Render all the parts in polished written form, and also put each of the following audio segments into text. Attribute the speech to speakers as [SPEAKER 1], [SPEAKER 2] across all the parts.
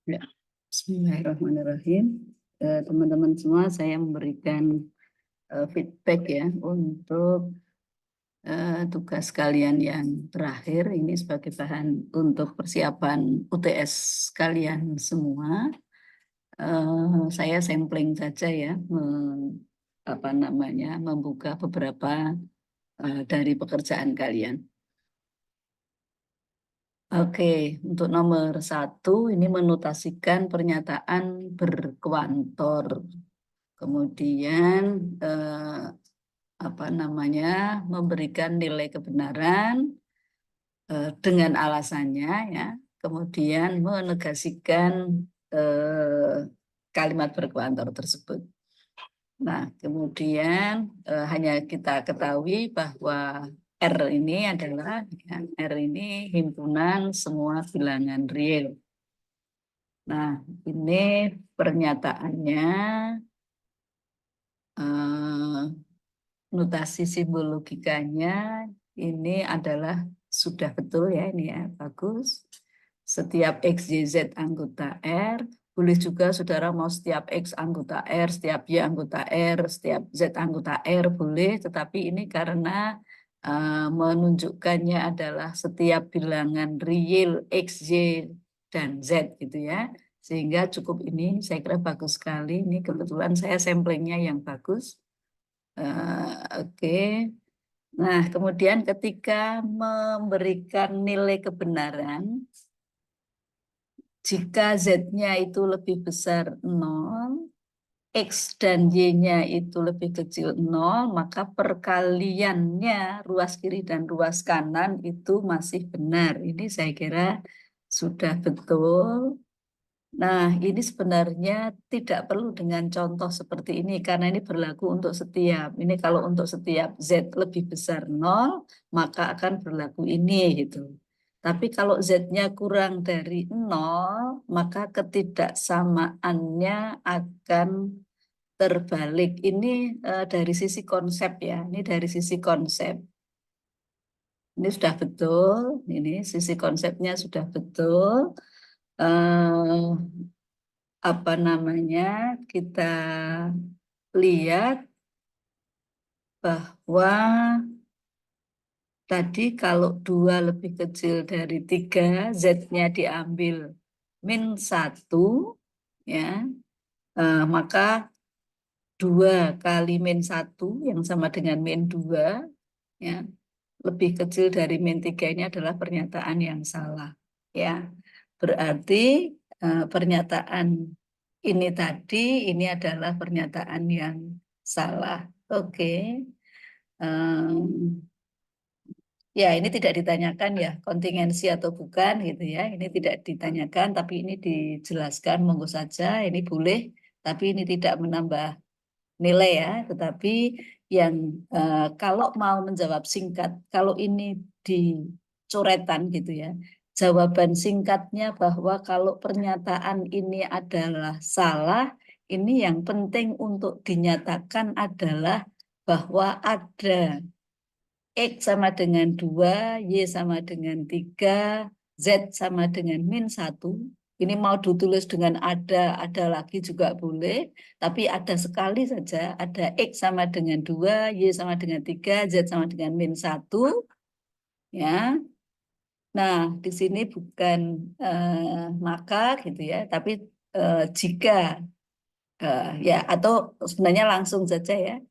[SPEAKER 1] Ya, Bismillahirrahmanirrahim. Teman-teman semua, saya memberikan feedback ya untuk tugas kalian yang terakhir ini sebagai bahan untuk persiapan UTS kalian semua. Saya sampling saja ya, membuka beberapa dari pekerjaan kalian. Oke, untuk nomor 1 ini menotasikan pernyataan berkuantor. Kemudian memberikan nilai kebenaran dengan alasannya ya. Kemudian menegasikan kalimat berkuantor tersebut. Nah, kemudian hanya kita ketahui bahwa R ini adalah R ini himpunan semua bilangan real. Nah, ini pernyataannya notasi simbol logikanya ini adalah sudah betul ya, ini ya, bagus. Setiap X, Y, Z anggota R, boleh juga saudara mau setiap X anggota R, setiap Y anggota R, setiap Z anggota R boleh, tetapi ini karena menunjukkannya adalah setiap bilangan real X, Y, dan Z gitu ya. Sehingga cukup ini, saya kira bagus sekali. Ini kebetulan saya samplingnya yang bagus. Oke. Nah, kemudian ketika memberikan nilai kebenaran, jika Z-nya itu lebih besar 0, X dan Y-nya itu lebih kecil 0, maka perkaliannya ruas kiri dan ruas kanan itu masih benar. Ini saya kira sudah betul. Nah, ini sebenarnya tidak perlu dengan contoh seperti ini karena ini berlaku untuk setiap. Ini kalau untuk setiap Z lebih besar 0, maka akan berlaku ini gitu. Tapi kalau Z-nya kurang dari 0, maka ketidaksamaannya akan terbalik. Ini dari sisi konsep ya. Ini dari sisi konsep. Ini sudah betul. Ini sisi konsepnya sudah betul. Kita lihat bahwa tadi kalau 2 lebih kecil dari 3, Z-nya diambil -1, ya, maka 2 kali -1 yang sama dengan -2, ya, lebih kecil dari -3 ini adalah pernyataan yang salah. Ya, berarti pernyataan ini tadi, ini adalah pernyataan yang salah. Oke. Ya, ini tidak ditanyakan ya, kontingensi atau bukan gitu ya. Ini tidak ditanyakan, tapi ini dijelaskan, monggo saja. Ini boleh, tapi ini tidak menambah nilai ya. Tetapi yang kalau mau menjawab singkat, kalau ini dicoretan gitu ya, jawaban singkatnya bahwa kalau pernyataan ini adalah salah, ini yang penting untuk dinyatakan adalah bahwa ada X sama dengan 2, Y sama dengan 3, Z sama dengan -1. Ini mau ditulis dengan ada lagi juga boleh, tapi ada sekali saja, ada X sama dengan 2, Y sama dengan 3, Z sama dengan -1. Ya. Nah, di sini bukan maka gitu ya, tapi jika ya, atau sebenarnya langsung saja ya.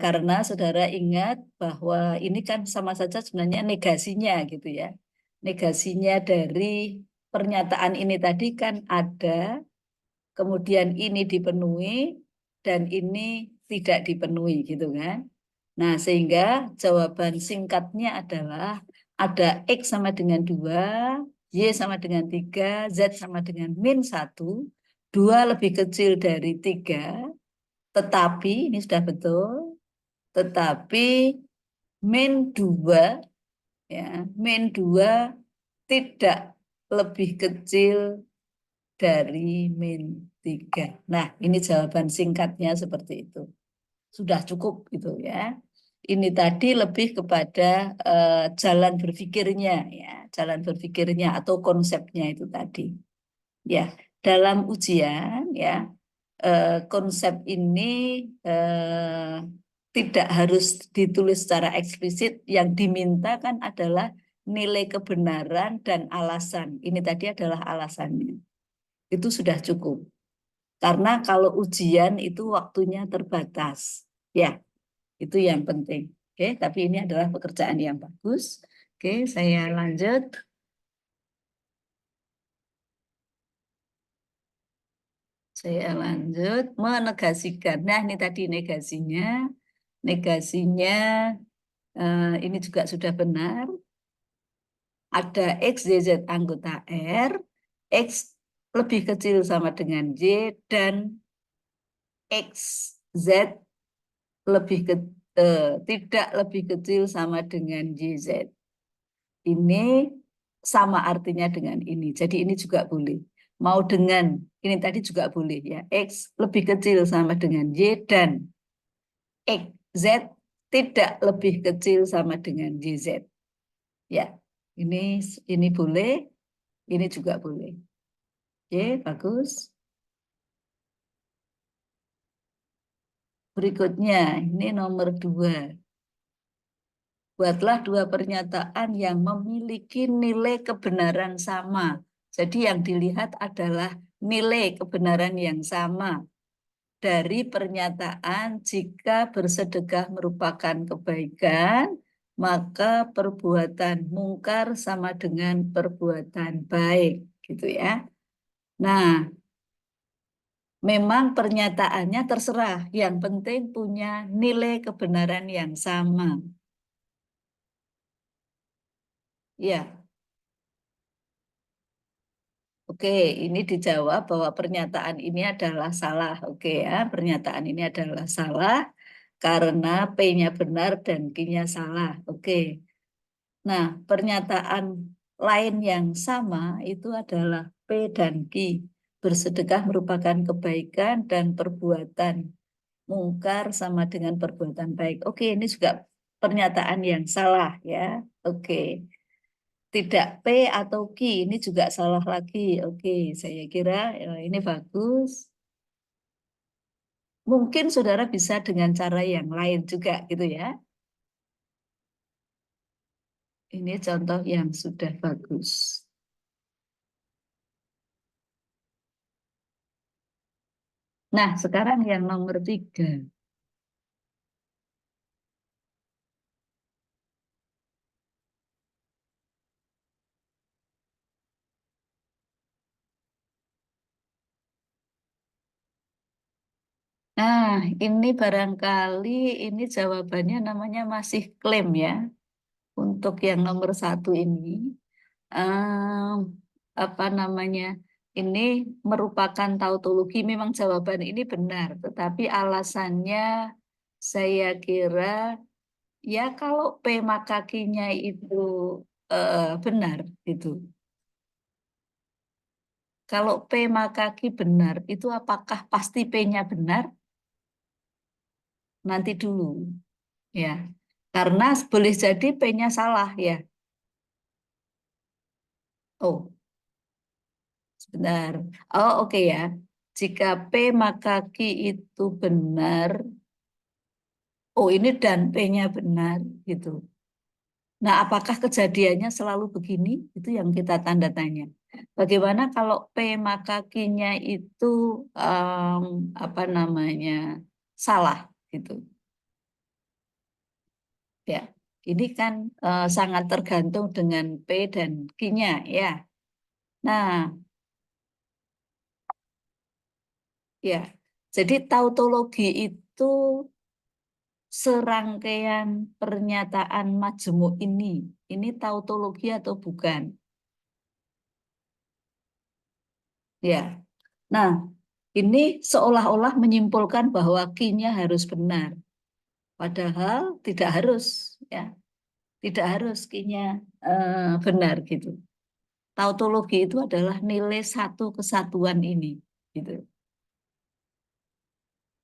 [SPEAKER 1] Karena saudara ingat bahwa ini kan sama saja sebenarnya negasinya gitu ya. Negasinya dari pernyataan ini tadi kan ada, kemudian ini dipenuhi, dan ini tidak dipenuhi gitu kan. Nah, sehingga jawaban singkatnya adalah ada X sama dengan 2, Y sama dengan 3, Z sama dengan -1, 2 lebih kecil dari 3, tetapi, ini sudah betul, tetapi -2 ya, -2 tidak lebih kecil dari -3. Nah, ini jawaban singkatnya seperti itu. Sudah cukup gitu ya. Ini tadi lebih kepada jalan berpikirnya ya, jalan berpikirnya atau konsepnya itu tadi. Ya, dalam ujian ya konsep ini tidak harus ditulis secara eksplisit. Yang diminta kan adalah nilai kebenaran dan alasan. Ini tadi adalah alasannya. Itu sudah cukup. Karena kalau ujian itu waktunya terbatas. Ya, itu yang penting. Oke, tapi ini adalah pekerjaan yang bagus. Oke, saya lanjut. Saya lanjut menegasikan. Nah, ini tadi negasinya. Negasinya ini juga sudah benar. Ada X, Y, Z anggota R. X lebih kecil sama dengan Y dan X, Z lebih ke, tidak lebih kecil sama dengan YZ. Ini sama artinya dengan ini. Jadi ini juga boleh. Mau dengan ini tadi juga boleh ya. X lebih kecil sama dengan Y dan X, Z tidak lebih kecil sama dengan YZ. Ya, ini boleh, ini juga boleh. Oke, bagus. Berikutnya, ini nomor 2. Buatlah dua pernyataan yang memiliki nilai kebenaran sama. Jadi yang dilihat adalah nilai kebenaran yang sama dari pernyataan jika bersedekah merupakan kebaikan, maka perbuatan mungkar sama dengan perbuatan baik, gitu ya. Nah, memang pernyataannya terserah, yang penting punya nilai kebenaran yang sama. Ya, oke, ini dijawab bahwa pernyataan ini adalah salah. Oke ya, pernyataan ini adalah salah karena P-nya benar dan Q-nya salah. Oke. Nah, pernyataan lain yang sama itu adalah P dan Q. Bersedekah merupakan kebaikan dan perbuatan mungkar sama dengan perbuatan baik. Oke, ini juga pernyataan yang salah ya. Oke. Tidak P atau Q, ini juga salah lagi. Oke, saya kira ini bagus. Mungkin saudara bisa dengan cara yang lain juga gitu ya. Ini contoh yang sudah bagus. Nah, sekarang yang nomor 3. Nah, ini barangkali ini jawabannya namanya masih klaim ya. Untuk yang nomor 1 ini. Em, apa namanya? Ini merupakan tautologi. Memang jawaban ini benar, tetapi alasannya saya kira ya kalau P maka Q-nya itu benar itu. Kalau P maka Q benar, itu apakah pasti P-nya benar? Nanti dulu ya. Karena boleh jadi P-nya salah ya. Oh, sebentar. Oh, oke ya. Jika P maka Q itu benar, oh ini dan P-nya benar gitu. Nah, apakah kejadiannya selalu begini? Itu yang kita tanda tanya. Bagaimana kalau P maka Q-nya itu em, apa namanya salah gitu? Ya, ini kan sangat tergantung dengan P dan Q-nya ya. Nah, ya. Jadi tautologi itu serangkaian pernyataan majemuk ini. Ini tautologi atau bukan? Ya. Nah, ini seolah-olah menyimpulkan bahwa Q-nya harus benar. Padahal tidak harus, ya. Tidak harus Q-nya benar gitu. Tautologi itu adalah nilai satu kesatuan ini, gitu.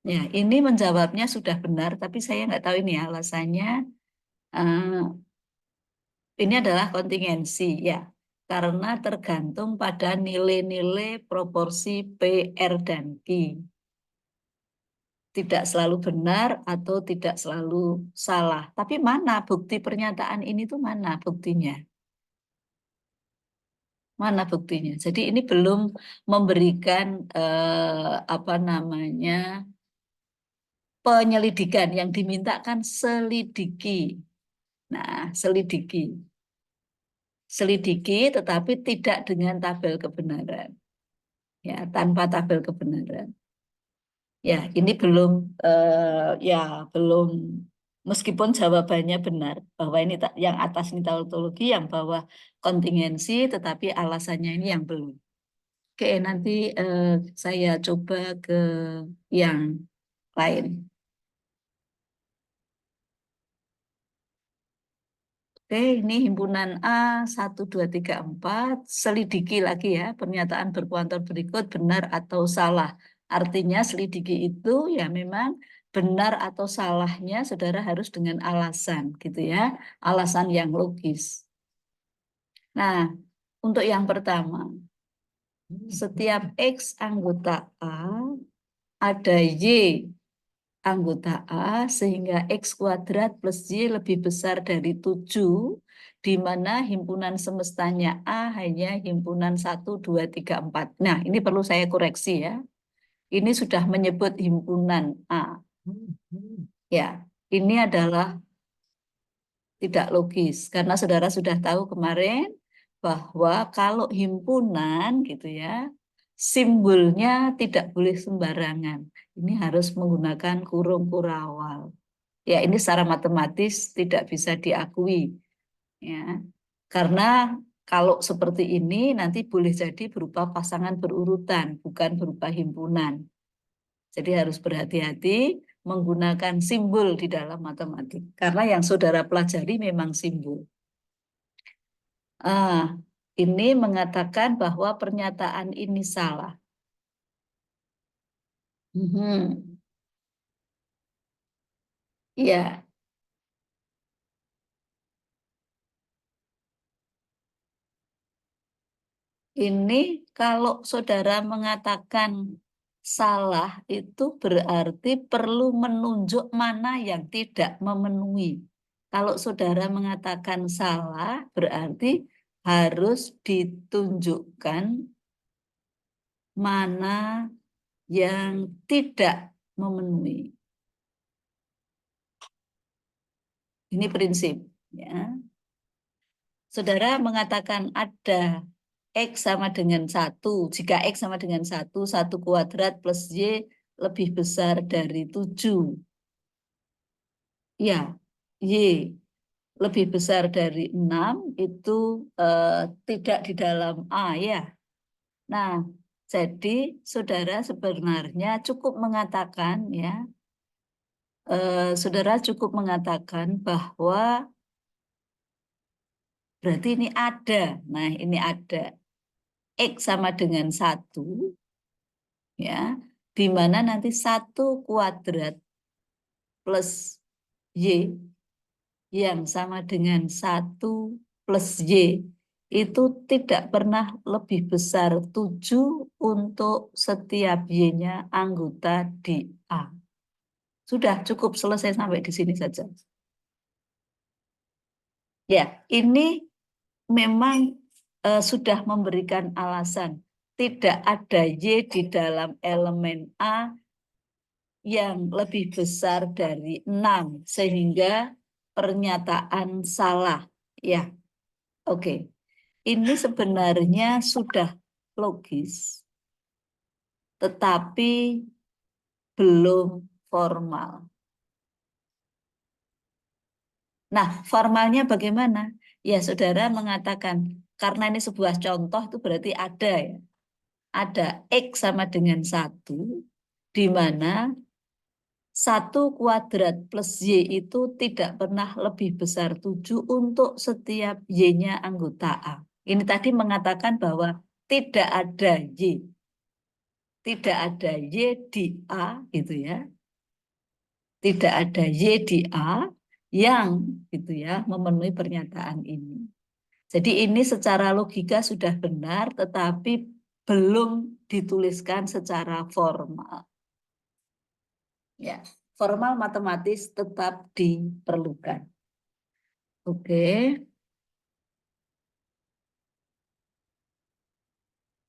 [SPEAKER 1] Ya, ini menjawabnya sudah benar, tapi saya nggak tahu ini alasannya. eh, ini adalah kontingensi, ya. karena tergantung pada nilai-nilai proporsi P, R, dan Q. Tidak selalu benar atau tidak selalu salah. Tapi mana bukti pernyataan ini tuh mana buktinya? Mana buktinya? Jadi ini belum memberikan apa namanya penyelidikan yang dimintakan selidiki. Nah, selidiki tetapi tidak dengan tabel kebenaran. Ya, tanpa tabel kebenaran. Ya, ini belum ya belum meskipun jawabannya benar bahwa ini yang atas ini tautologi, yang bawah kontingensi, tetapi alasannya ini yang belum. Oke, nanti saya coba ke yang lain. Oke, ini himpunan A 1, 2, 3, 4. Selidiki lagi ya, pernyataan berkuantor berikut benar atau salah. Artinya selidiki itu ya memang benar atau salahnya saudara harus dengan alasan gitu ya. Alasan yang logis. Nah, untuk yang pertama, setiap X anggota A ada Y anggota A sehingga X kuadrat plus Y lebih besar dari 7, di mana himpunan semestanya A hanya himpunan 1, 2, 3, 4. Nah, ini perlu saya koreksi ya. Ini sudah menyebut himpunan A. Ya, ini adalah tidak logis karena saudara sudah tahu kemarin bahwa kalau himpunan gitu ya, simbolnya tidak boleh sembarangan. Ini harus menggunakan kurung kurawal. Ya, ini secara matematis tidak bisa diakui, ya. Karena kalau seperti ini nanti boleh jadi berupa pasangan berurutan, bukan berupa himpunan. Jadi harus berhati-hati menggunakan simbol di dalam matematik. Karena yang saudara pelajari memang simbol. Ah, ini mengatakan bahwa pernyataan ini salah. Mhm. Iya, ini kalau saudara mengatakan salah itu berarti perlu menunjuk mana yang tidak memenuhi. Kalau saudara mengatakan salah berarti harus ditunjukkan mana yang tidak memenuhi. Ini prinsip, ya. Saudara mengatakan ada X sama dengan 1. Jika X sama dengan 1, 1 kuadrat plus Y lebih besar dari 7. Ya, Y lebih besar dari 6 itu tidak di dalam A ya. Nah, jadi saudara sebenarnya cukup mengatakan ya, saudara cukup mengatakan bahwa berarti ini ada. Nah, ini ada. X sama dengan 1, ya, di mana nanti 1 kuadrat plus Y yang sama dengan 1 plus Y itu tidak pernah lebih besar 7 untuk setiap Y-nya anggota di A. Sudah cukup selesai sampai di sini saja. Ya, ini memang sudah memberikan alasan. Tidak ada Y di dalam elemen A yang lebih besar dari 6 sehingga pernyataan salah. Ya, oke. Ini sebenarnya sudah logis, tetapi belum formal. Nah, formalnya bagaimana? Ya, saudara mengatakan, karena ini sebuah contoh itu berarti ada ya. Ada X sama dengan 1, di mana 1 kuadrat plus Y itu tidak pernah lebih besar 7 untuk setiap Y-nya anggota A. Ini tadi mengatakan bahwa tidak ada Y. Tidak ada Y di A, gitu ya. Tidak ada Y di A yang gitu ya memenuhi pernyataan ini. Jadi ini secara logika sudah benar, tetapi belum dituliskan secara formal. Ya, formal matematis tetap diperlukan. Oke.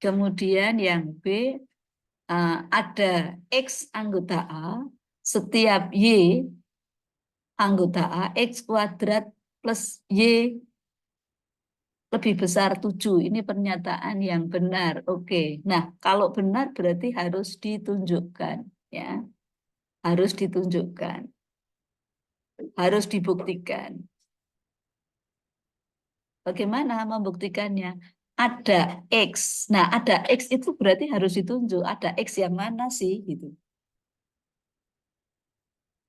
[SPEAKER 1] Kemudian yang B, ada X anggota A, setiap Y anggota A, X kuadrat plus Y lebih besar 7. Ini pernyataan yang benar. Oke. Nah, kalau benar berarti harus ditunjukkan. Ya, harus ditunjukkan. Harus dibuktikan. Bagaimana membuktikannya? Ada X. Nah, ada X itu berarti harus ditunjuk. Ada X yang mana sih? Gitu.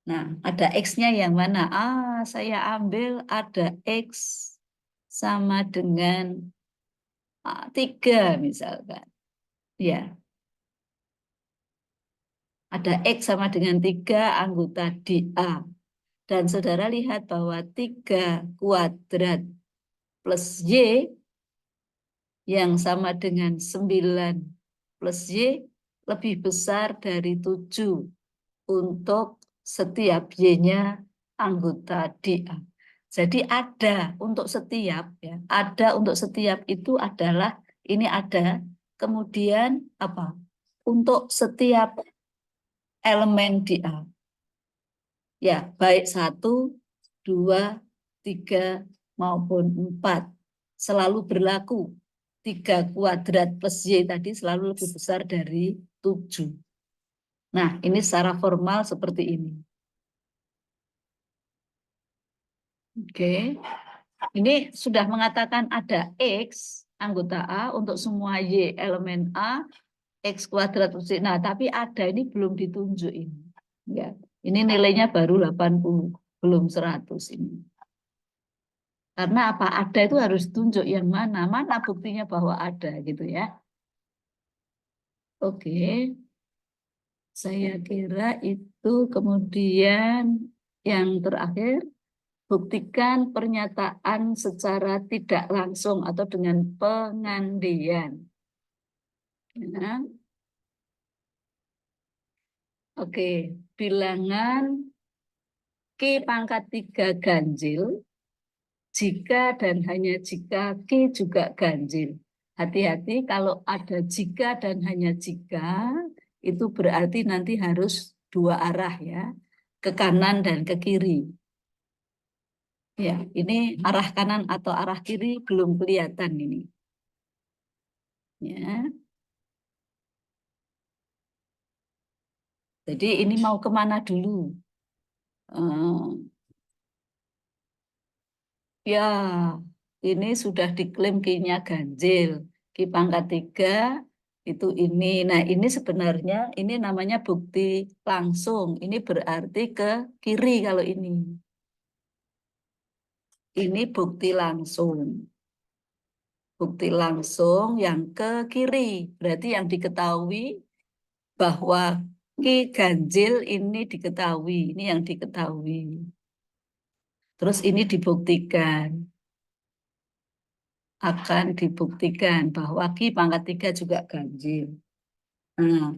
[SPEAKER 1] Nah, ada X-nya yang mana? Saya ambil ada X sama dengan 3 misalkan. Ya, ada X sama dengan 3 anggota di A. Dan saudara lihat bahwa 3 kuadrat plus Y yang sama dengan 9 plus Y lebih besar dari 7 untuk setiap Y-nya anggota di A. Jadi ada untuk setiap, ya, ada untuk setiap itu adalah ini ada, kemudian apa? Untuk setiap elemen di A, ya baik 1, 2, 3 maupun 4 selalu berlaku. 3 kuadrat plus Y tadi selalu lebih besar dari 7. Nah, ini secara formal seperti ini. Oke. Ini sudah mengatakan ada X anggota A untuk semua Y elemen A, X kuadrat plus Y. Nah, tapi ada ini belum ditunjuk ini. Ya. Ini nilainya baru 80, belum 100 ini. Karena apa? Ada itu harus tunjuk yang mana? Mana buktinya bahwa ada gitu ya. Oke. Saya kira itu kemudian yang terakhir, buktikan pernyataan secara tidak langsung atau dengan pengandian. Ya. Oke, bilangan Q pangkat 3 ganjil jika dan hanya jika Q juga ganjil. Hati-hati kalau ada jika dan hanya jika, itu berarti nanti harus 2 arah ya, ke kanan dan ke kiri. Ya, ini arah kanan atau arah kiri belum kelihatan ini. Ya. Jadi ini mau kemana dulu? Ya, ini sudah diklaim Q-nya ganjil. Q pangkat 3 itu ini. Nah, ini sebenarnya ini namanya bukti langsung. Ini berarti ke kiri kalau ini. Ini bukti langsung. Bukti langsung yang ke kiri. Berarti yang diketahui bahwa Q ganjil ini diketahui. Ini yang diketahui. Terus ini dibuktikan. Akan dibuktikan bahwa Q pangkat 3 juga ganjil. Nah,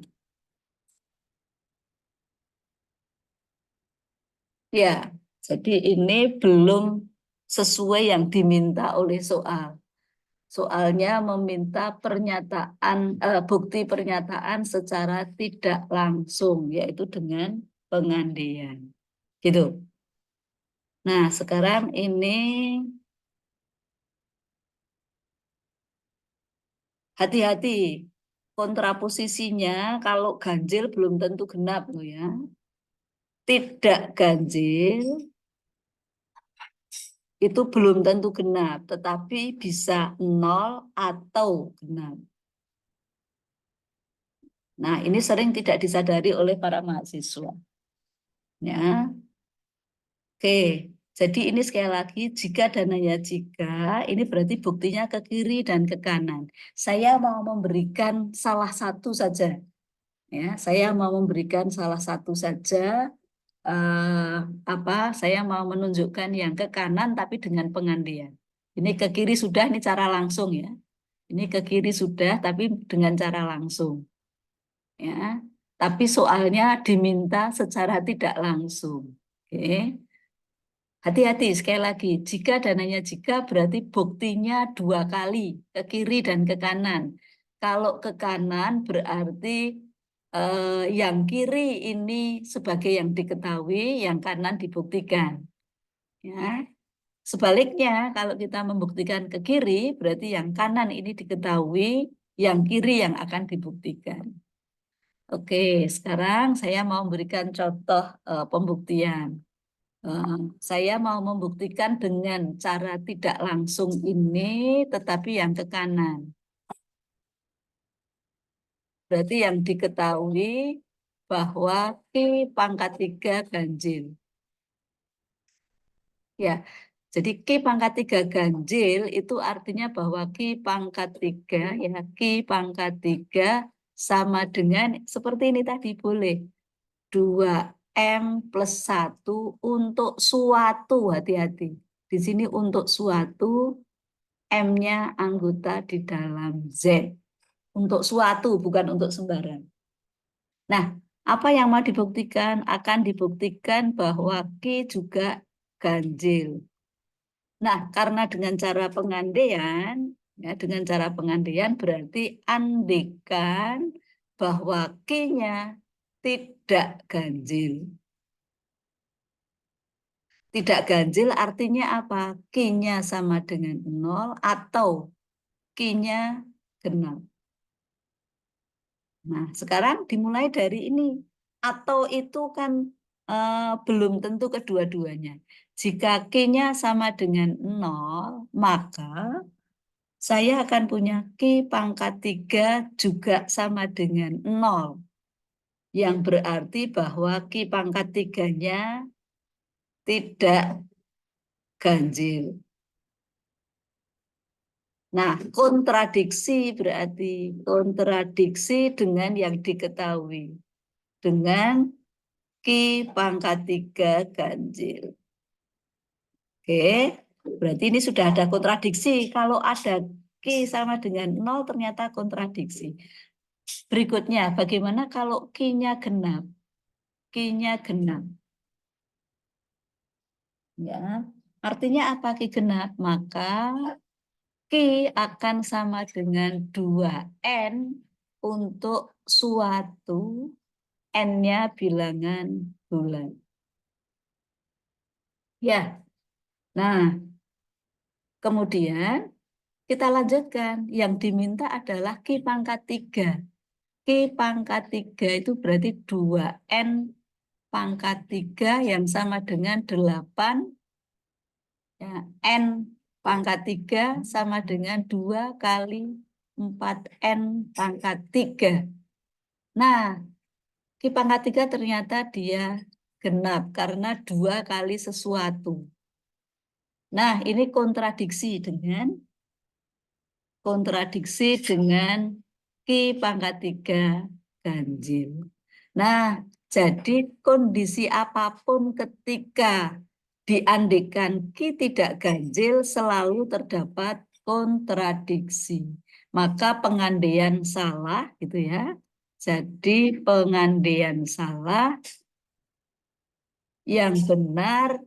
[SPEAKER 1] ya, jadi ini belum sesuai yang diminta oleh soal. Soalnya meminta pernyataan, bukti pernyataan secara tidak langsung, yaitu dengan pengandian. Gitu. Nah, sekarang ini hati-hati. Kontraposisinya kalau ganjil belum tentu genap loh ya. Tidak ganjil itu belum tentu genap, tetapi bisa 0 atau genap. Nah, ini sering tidak disadari oleh para mahasiswa. Ya. Oke, jadi ini sekali lagi, jika dan hanya jika, ini berarti buktinya ke kiri dan ke kanan. Saya mau memberikan salah satu saja. Ya, saya mau memberikan salah satu saja. Saya mau menunjukkan yang ke kanan tapi dengan pengandian. Ini ke kiri sudah, ini cara langsung ya. Ini ke kiri sudah, tapi dengan cara langsung. Ya, tapi soalnya diminta secara tidak langsung. Oke. Hati-hati sekali lagi, jika dan hanya jika berarti buktinya dua kali, ke kiri dan ke kanan. Kalau ke kanan berarti yang kiri ini sebagai yang diketahui, yang kanan dibuktikan. Ya. Sebaliknya, kalau kita membuktikan ke kiri, berarti yang kanan ini diketahui, yang kiri yang akan dibuktikan. Oke, sekarang saya mau memberikan contoh pembuktian. Eh, saya mau membuktikan dengan cara tidak langsung ini, tetapi yang ke kanan. Berarti yang diketahui bahwa Q pangkat 3 ganjil. Ya, jadi Q pangkat 3 ganjil itu artinya bahwa Q pangkat 3, ya Q pangkat 3 sama dengan, seperti ini tadi boleh, 2M plus 1 untuk suatu, hati-hati. Di sini untuk suatu, M-nya anggota di dalam Z. Untuk suatu, bukan untuk sembarang. Nah, apa yang mau dibuktikan? Akan dibuktikan bahwa Q juga ganjil. Nah, karena dengan cara pengandaian, ya, dengan cara pengandaian berarti andekan bahwa Q-nya tidak ganjil. Tidak ganjil artinya apa? Q-nya sama dengan 0 atau Q-nya genap. Nah, sekarang dimulai dari ini. Atau itu kan belum tentu kedua-duanya. Jika Q-nya sama dengan 0, maka saya akan punya Q pangkat 3 juga sama dengan 0. Yang berarti bahwa Q pangkat 3-nya tidak ganjil. Nah, kontradiksi berarti kontradiksi dengan yang diketahui. Dengan Q pangkat 3 ganjil. Oke, berarti ini sudah ada kontradiksi. Kalau ada Q sama dengan 0 ternyata kontradiksi. Berikutnya, bagaimana kalau Q-nya genap? Q-nya genap. Ya, artinya apa Q genap? Maka Q akan sama dengan 2N untuk suatu N-nya bilangan bulan. Ya, nah kemudian kita lanjutkan. Yang diminta adalah Q pangkat 3. Q pangkat 3 itu berarti 2N pangkat 3 yang sama dengan 8. Ya, N pangkat 3 sama dengan 2 kali 4N pangkat 3. Nah, Q pangkat 3 ternyata dia genap karena 2 kali sesuatu. Nah, ini kontradiksi dengan Q pangkat 3 ganjil. Nah, jadi kondisi apapun ketika diandekan Q tidak ganjil selalu terdapat kontradiksi. Maka pengandaian salah gitu ya. Jadi pengandaian salah, yang benar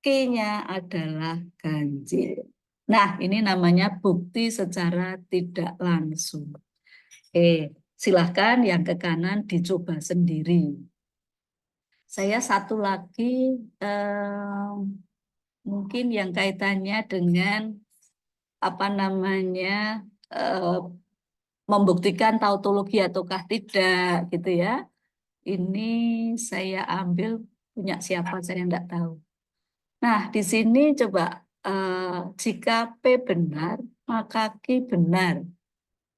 [SPEAKER 1] Q-nya adalah ganjil. Nah, ini namanya bukti secara tidak langsung. Silahkan yang ke kanan dicoba sendiri. Saya satu lagi mungkin yang kaitannya dengan apa namanya membuktikan tautologi ataukah tidak gitu ya. Ini saya ambil punya siapa saya enggak tahu. Nah, di sini coba jika P benar, maka Q benar.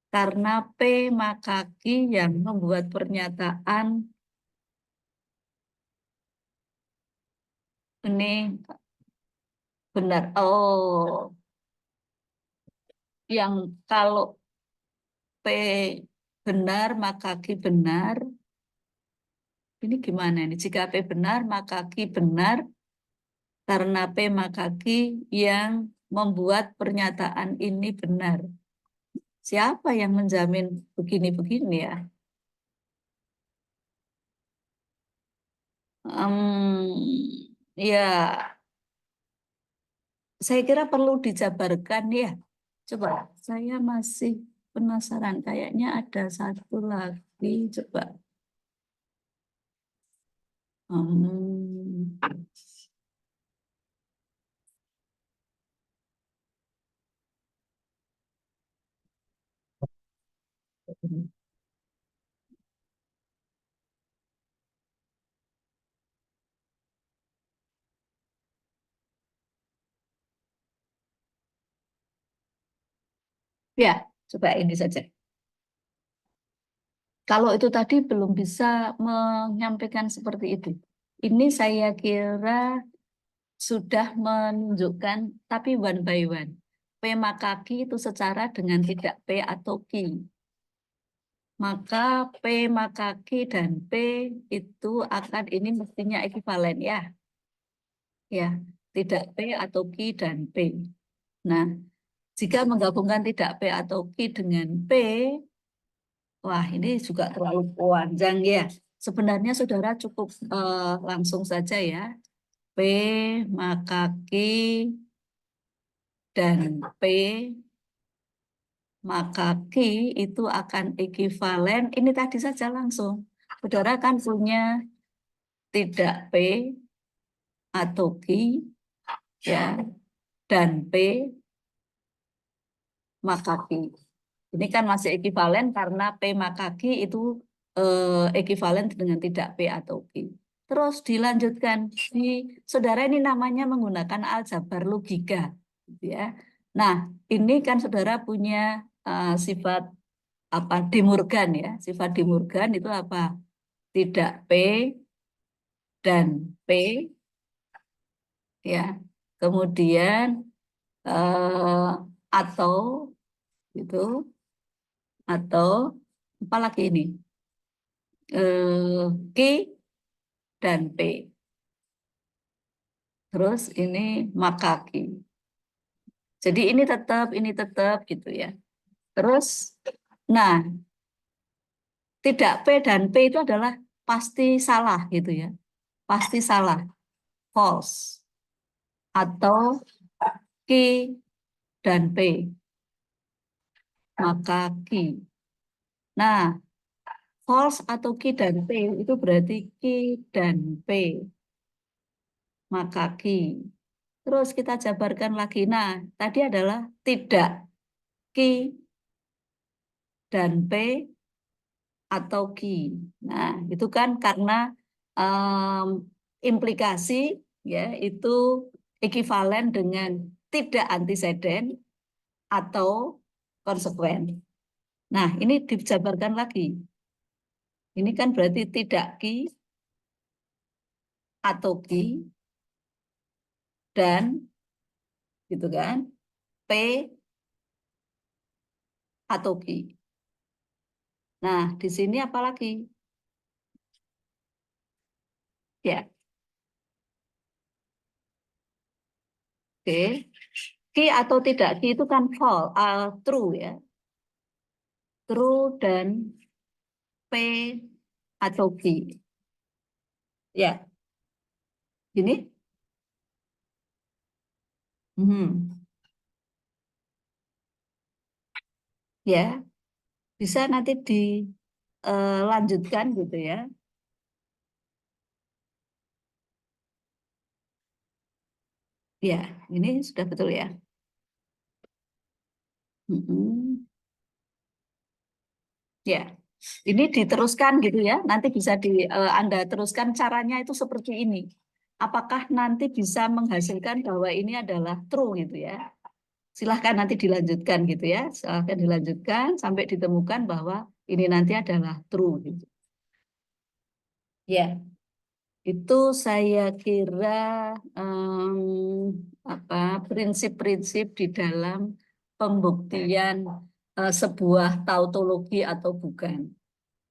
[SPEAKER 1] Karena P maka Q yang membuat pernyataan ini benar. Oh, yang kalau P benar maka Q benar. Ini gimana ini? Jika P benar maka Q benar. Karena P maka Q yang membuat pernyataan ini benar. Siapa yang menjamin begini-begini ya? Ya, saya kira perlu dijabarkan ya. Coba, saya masih penasaran. Kayaknya ada satu lagi. Coba. Hmm. Ya, coba ini saja. Kalau itu tadi belum bisa menyampaikan seperti itu. Ini saya kira sudah menunjukkan, tapi one by one. P maka Q itu secara dengan tidak P atau Q. Maka P maka Q dan P itu akan ini mestinya ekuivalen ya. Ya, tidak P atau Q dan P. Nah, jika menggabungkan tidak P atau Q dengan P, wah ini juga terlalu panjang ya. Sebenarnya saudara cukup langsung saja ya. P maka Q dan P maka Q itu akan ekuivalen. Ini tadi saja langsung. Saudara kan punya tidak P atau Q ya dan P maka Q. Ini kan masih ekuivalen karena P maka Q itu ekuivalen dengan tidak P atau Q. Terus dilanjutkan di saudara ini namanya menggunakan aljabar logika, gitu ya. Nah, ini kan saudara punya sifat apa De Morgan ya. Sifat De Morgan itu apa? Tidak P dan P ya. Kemudian atau itu atau apa lagi ini? Q dan P. Terus ini makaki. Jadi ini tetap gitu ya. Terus, nah, tidak P dan P itu adalah pasti salah gitu ya. Pasti salah, false. Atau Q dan P, maka Q. Nah, false atau Q dan P itu berarti Q dan P, maka Q. Terus kita jabarkan lagi. Nah, tadi adalah tidak Q dan P atau Q. Nah, itu kan karena um, implikasi ya itu ekuivalen dengan tidak antiseden atau konsekuen. Nah, ini dijabarkan lagi. Ini kan berarti tidak Q atau Q dan gitu kan P atau Q. Nah, di sini apa lagi? Ya, oke. Q atau tidak Q itu kan false, true ya. True dan P atau Q. Ya, ini. Hmm. Ya, bisa nanti dilanjutkan gitu ya. Ya, ini sudah betul ya. Hmm. Ya, ini diteruskan gitu ya. Nanti bisa Anda teruskan caranya itu seperti ini. Apakah nanti bisa menghasilkan bahwa ini adalah true gitu ya? Silahkan nanti dilanjutkan gitu ya. Silahkan dilanjutkan sampai ditemukan bahwa ini nanti adalah true gitu. Ya, itu saya kira apa prinsip-prinsip di dalam pembuktian sebuah tautologi atau bukan.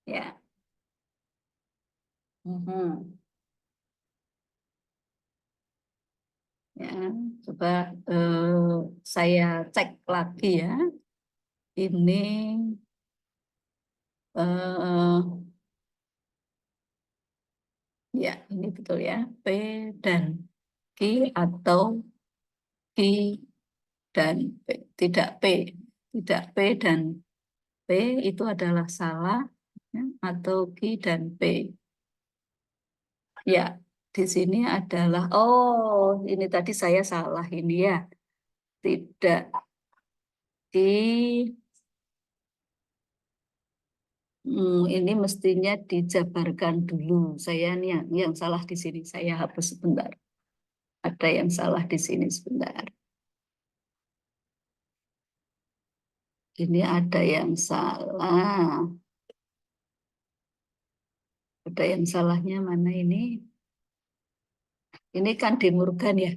[SPEAKER 1] Ya. Mhm. Ya, coba saya cek lagi ya. Ini eh, ya ini betul ya. P dan Q atau Q dan P. Tidak P. Tidak P dan P itu adalah salah ya, atau Q dan P. Ya, di sini adalah, oh ini tadi saya salah ini ya. Tidak Q. Ini mestinya dijabarkan dulu. Saya nih yang salah di sini. Saya hapus sebentar. Ada yang salah di sini sebentar. Ini ada yang salah. Ada yang salahnya mana ini? Ini kan De Morgan ya.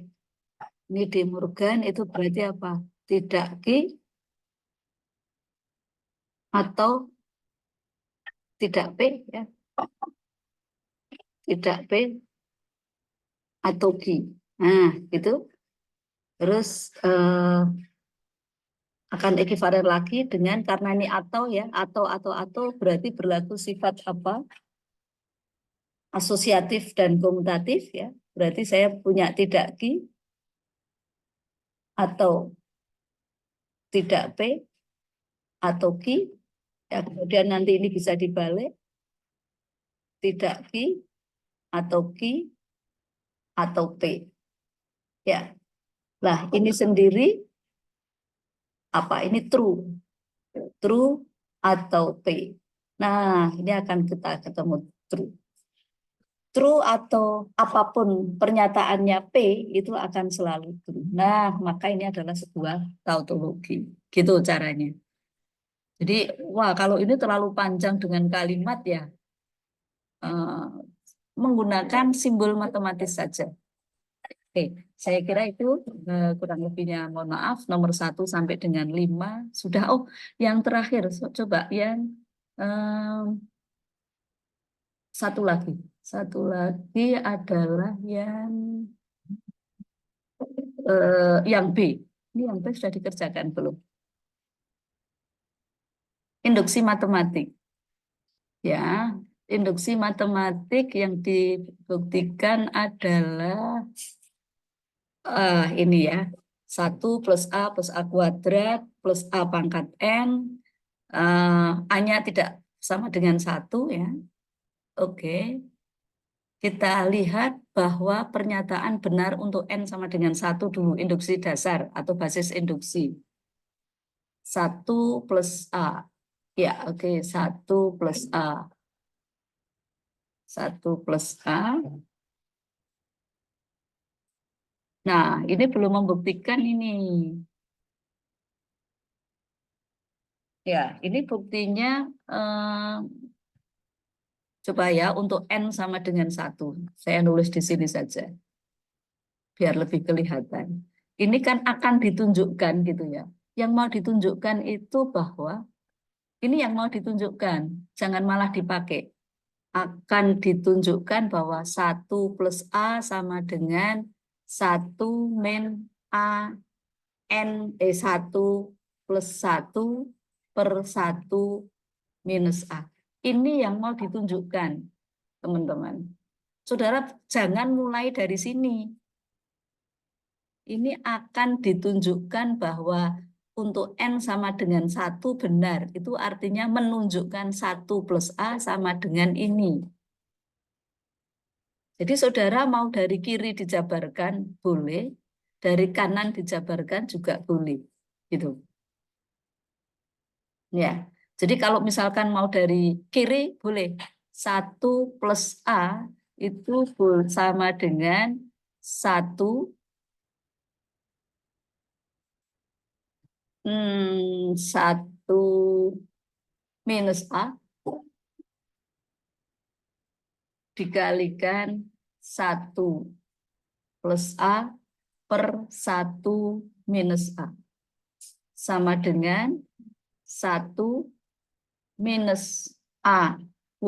[SPEAKER 1] Ini De Morgan itu berarti apa? Tidak Ki atau tidak P ya. Tidak P atau Ki. Nah, itu. Terus akan ekuivalen lagi dengan karena ini atau ya, atau berarti berlaku sifat apa? Asosiatif dan komutatif ya. Berarti saya punya tidak Ki atau tidak P atau Ki. Ya, kemudian nanti ini bisa dibalik tidak Ki atau Ki atau P. Ya. Lah, ini sendiri apa? Ini true. True atau P. Nah, ini akan kita ketemu true. True atau apapun pernyataannya P itu akan selalu true. Nah, maka ini adalah sebuah tautologi. Gitu caranya. Jadi, wah kalau ini terlalu panjang dengan kalimat ya, eh, menggunakan simbol matematis saja. Oke, saya kira itu kurang lebihnya. Mohon maaf, nomor 1 sampai dengan 5 sudah. Oh, yang terakhir, coba yang satu lagi. Satu lagi adalah yang B. Ini yang B sudah dikerjakan belum? Induksi matematik. Ya, induksi matematik yang dibuktikan adalah ini ya. 1 + A + A² + A⁻n. A-nya tidak sama dengan 1 ya. Oke. Kita lihat bahwa pernyataan benar untuk N sama dengan 1 dulu, induksi dasar atau basis induksi. 1 + A. Ya, oke. 1 + A. 1 + A. Nah, ini belum membuktikan ini. Ya, ini buktinya coba ya untuk N sama dengan 1. Saya nulis di sini saja, biar lebih kelihatan. Ini kan akan ditunjukkan gitu ya. Yang mau ditunjukkan itu bahwa, ini yang mau ditunjukkan, jangan malah dipakai. Akan ditunjukkan bahwa 1 + A sama dengan 1 - A N 1 + 1 / 1 - A. Ini yang mau ditunjukkan, teman-teman. Saudara jangan mulai dari sini. Ini akan ditunjukkan bahwa untuk N sama dengan 1 benar. Itu artinya menunjukkan 1 + A sama dengan ini. Jadi saudara mau dari kiri dijabarkan, boleh. Dari kanan dijabarkan juga boleh. Gitu. Ya. Jadi kalau misalkan mau dari kiri, boleh. 1 + A itu sama dengan 1 1 - A dikalikan 1 + A per 1 - A sama dengan 1 - A²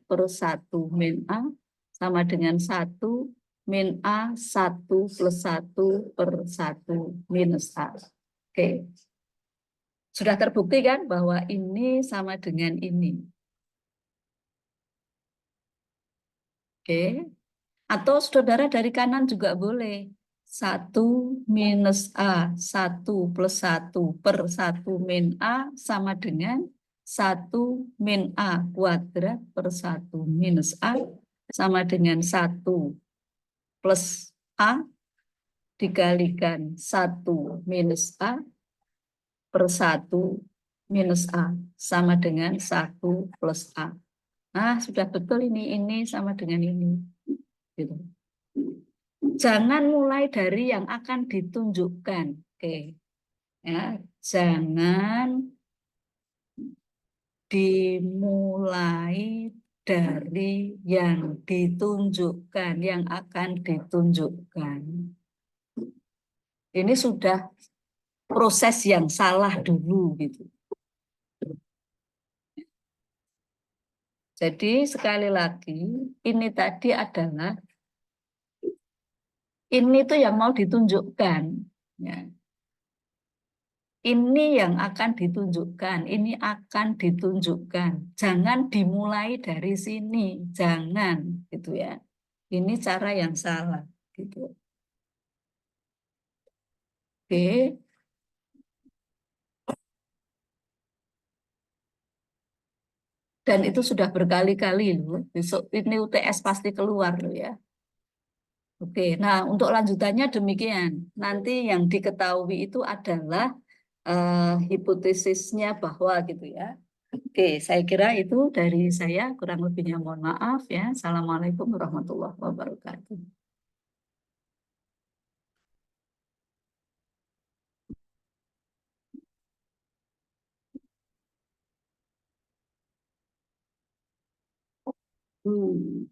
[SPEAKER 1] per 1 - A sama dengan 1 min A 1 + 1 per 1 minus A. Oke. Sudah terbukti kan bahwa ini sama dengan ini. Oke. Atau saudara dari kanan juga boleh. 1 - A 1 + 1 per 1 min A sama dengan 1 min A² per 1 minus A sama dengan 1 + A dikalikan 1 - A per 1 minus A sama dengan 1 + A. Nah, sudah betul ini sama dengan ini. Gitu. Jangan mulai dari yang akan ditunjukkan. Oke. Ya, jangan dimulai dari yang ditunjukkan, yang akan ditunjukkan. Ini sudah proses yang salah dulu gitu. Jadi sekali lagi, ini tadi adalah ini tuh yang mau ditunjukkan. Ya. Ini yang akan ditunjukkan, ini akan ditunjukkan. Jangan dimulai dari sini, jangan gitu ya. Ini cara yang salah gitu. Oke. Dan itu sudah berkali-kali loh. Besok ini UTS pasti keluar loh ya. Oke, nah untuk lanjutannya demikian. Nanti yang diketahui itu adalah hipotesisnya bahwa gitu ya. Oke, saya kira itu dari saya. Kurang lebihnya mohon maaf ya. Assalamualaikum warahmatullahi wabarakatuh. Hmm.